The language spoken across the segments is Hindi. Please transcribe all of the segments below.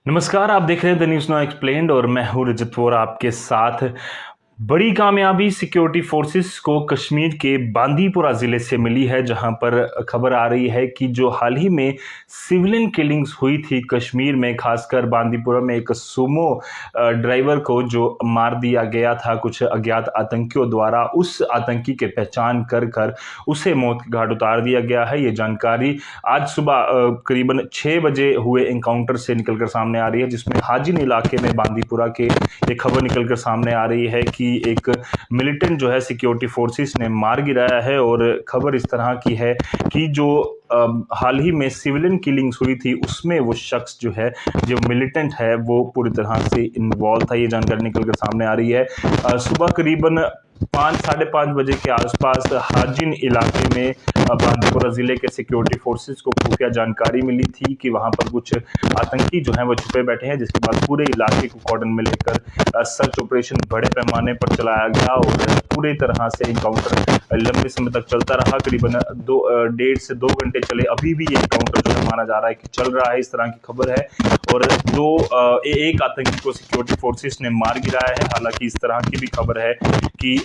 नमस्कार, आप देख रहे हैं द न्यूज़ नाउ एक्सप्लेन्ड और मैं हूं रजत वोरा आपके साथ। बड़ी कामयाबी सिक्योरिटी फोर्सेस को कश्मीर के बांदीपुरा ज़िले से मिली है, जहां पर खबर आ रही है कि जो हाल ही में सिविलियन किलिंग्स हुई थी कश्मीर में, खासकर बांदीपुरा में एक सुमो ड्राइवर को जो मार दिया गया था कुछ अज्ञात आतंकियों द्वारा, उस आतंकी के पहचान कर कर उसे मौत के घाट उतार दिया गया है। ये जानकारी आज सुबह करीबन 6 बजे हुए एनकाउंटर से निकलकर सामने आ रही है, जिसमें हाजिन इलाके में बांदीपुरा के ये खबर निकलकर सामने आ रही है कि एक मिलिटेंट जो है सिक्योरिटी फोर्सेस ने मार गिराया है। और खबर इस तरह की है कि जो हाल ही में सिविलियन किलिंग्स हुई थी उसमें वो शख्स जो है, जो मिलिटेंट है, वो पूरी तरह से इन्वॉल्व था। ये जानकारी निकलकर सामने आ रही है। सुबह करीबन 5-5:30 बजे के आसपास हाजिन इलाके में बांदीपुरा जिले के सिक्योरिटी फोर्सेस को खुफिया जानकारी मिली थी कि वहां पर कुछ आतंकी जो हैं वो छुपे बैठे हैं, जिसके बाद पूरे इलाके को कॉर्डन में लेकर सर्च ऑपरेशन बड़े पैमाने पर चलाया गया और पूरी तरह से एनकाउंटर लंबे समय तक चलता रहा। करीबन 1.5 से 2 घंटे चले। अभी भी ये एनकाउंटर जो है माना जा रहा है कि चल रहा है, इस तरह की खबर है। और एक आतंकी को सिक्योरिटी फोर्सेस ने मार गिराया है। हालांकि इस तरह की भी खबर है कि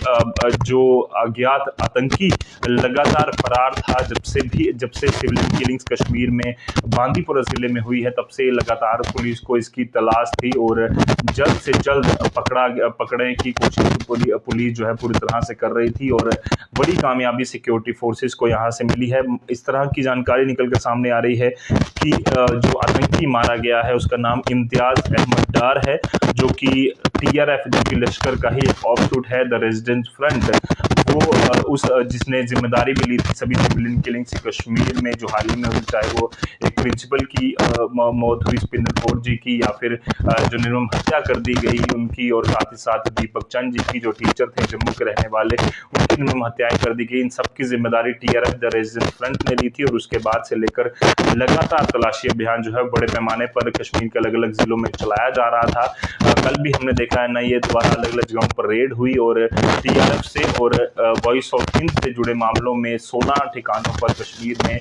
जो अज्ञात आतंकी लगातार फरार था, जब से सिविलियन किलिंग्स कश्मीर में बांदीपुरा जिले में हुई है, तब से लगातार पुलिस को इसकी तलाश थी और जल्द से जल्द पकड़ने की कोशिश पुलिस जो है पूरी तरह से कर रही थी। और बड़ी कामयाबी सिक्योरिटी फोर्सेस को यहाँ से मिली है। इस तरह की जानकारी निकलकर सामने आ रही है कि जो आतंकी मारा गया है उसका नाम इम्तियाज अहमद डार है, जो कि TRF जो कि लश्कर का ही एक ऑफशूट है, द रेजिडेंस फ्रंट, वो जिसने जिम्मेदारी भी ली थी सभी सिविलियन किलिंग्स कश्मीर में जो हाल ही में हुई, चाहे वो एक प्रिंसिपल की मौत हुई स्पिनर कौर जी की, या फिर जो निर्मम हत्या कर दी गई उनकी, और साथ ही साथ दीपक चंद जी की जो टीचर थे जम्मू के रहने वाले, उनकी निर्मम हत्याएं कर दी गई। इन सबकी जिम्मेदारी TRF द रेजिडेंस फ्रंट ने ली थी। और उसके बाद से लेकर लगातार तलाशी अभियान जो है बड़े पैमाने पर कश्मीर के अलग अलग जिलों में चलाया जा रहा था। कल भी हमने देखा है NIA द्वारा अलग अलग जगहों पर रेड हुई और TRF से और वॉइस ऑफ हिंद से जुड़े मामलों में 16 ठिकानों पर कश्मीर में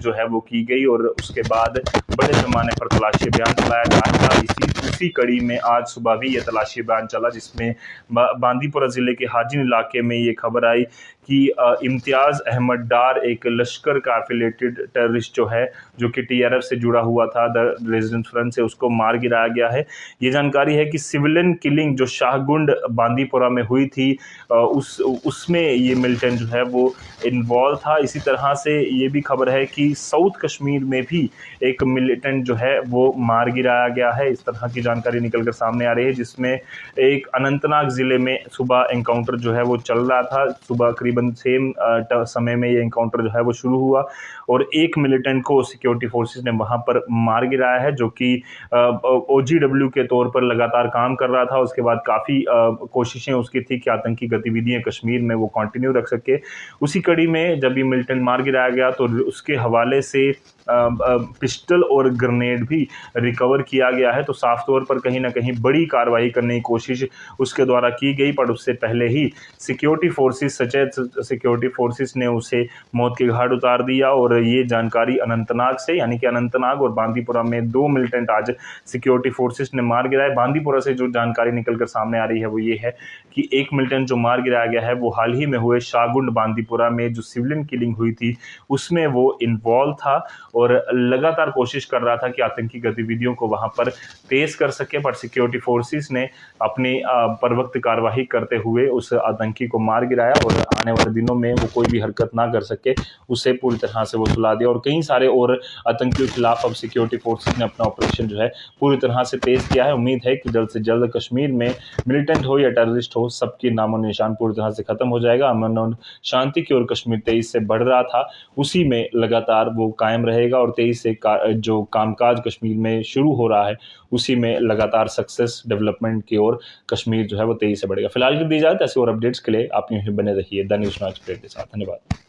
जो है वो की गई। और उसके बाद बड़े पैमाने पर तलाशी अभियान चलाया जा रहा था। उसी कड़ी में आज सुबह भी ये तलाशी अभियान चला, जिसमें बांदीपुरा जिले के हाजिन इलाके में ये खबर आई कि इम्तियाज अहमद डार एक लश्कर का एफिलिएटेड टेररिस्ट जो है, जो कि TRF से जुड़ा हुआ था द रेजिडेंस फ्रंट से, उसको मार गिराया गया है। ये जानकारी है कि सिविलियन किलिंग जो शाहगुंड बांदीपुरा में हुई थी उसमें ये मिलिटेंट जो है वो इन्वॉल्व था। इसी तरह से ये भी खबर है कि साउथ कश्मीर में भी एक मिलिटेंट जो है वो मार गिराया गया है। इस तरह की जानकारी निकलकर सामने आ रही है, जिसमें एक अनंतनाग जिले में सुबह एनकाउंटर जो है वो चल रहा था। सुबह करीबन सेम समय में ये एनकाउंटर जो है वो शुरू हुआ और एक मिलिटेंट को सिक्योरिटी फोर्सेस ने वहां पर मार गिराया है, जो कि OGW के तौर पर लगातार काम कर रहा था। उसके बाद काफ़ी कोशिशें उसकी थी कि आतंकी गतिविधियां कश्मीर में वो कंटिन्यू रख सके। उसी कड़ी में जब ये मिलिटेंट मार गिराया गया तो उसके हवाले से पिस्टल और ग्रेनेड भी रिकवर किया गया है। तो साफ तौर पर कहीं ना कहीं बड़ी कार्रवाई करने की कोशिश उसके द्वारा की गई, पर उससे पहले ही सिक्योरिटी फोर्सेस, सचेत सिक्योरिटी फोर्सेस ने उसे मौत के घाट उतार दिया। और ये जानकारी अनंतनाग से, यानी कि अनंतनाग और बांदीपुरा में 2 मिलिटेंट आज सिक्योरिटी फोर्सेस ने मार गिराए। बांदीपुरा से जो जानकारी निकलकर सामने आ रही है वो ये है कि एक मिलिटेंट जो मार गिराया गया है वो हाल ही में हुए शाहगुंड बांदीपुरा में जो सिविलियन किलिंग हुई थी उसमें वो इन्वॉल्व था और लगातार कोशिश कर रहा था कि आतंकी गतिविधियों को वहां पर तेज कर सके। पर सिक्योरिटी फोर्सेस ने अपनी परवक्त कार्यवाही करते हुए उस आतंकी को मार गिराया और आने वाले दिनों में वो कोई भी हरकत ना कर सके, उसे पूरी तरह से वो सुला दिया। और कई सारे और आतंकियों के खिलाफ अब सिक्योरिटी फोर्सेस ने अपना ऑपरेशन जो है पूरी तरह से तेज किया है। उम्मीद है कि जल्द से जल्द कश्मीर में मिलिटेंट हो या टेररिस्ट हो, सबकी नामो निशान पूरी तरह से खत्म हो जाएगा। अमन और शांति की ओर कश्मीर 23 से बढ़ रहा था, उसी में लगातार वो कायम रहेगा और 23 से जो कामकाज कश्मीर में शुरू हो रहा है उसी में लगातार सक्सेस डेवलपमेंट की ओर कश्मीर जो है वो 23 से बढ़ेगा। फिलहाल के दी जाए ऐसे और अपडेट्स के लिए आप यूं ही बने रहिए द न्यूज़ नाउ एक्सप्लेन्ड के साथ। धन्यवाद।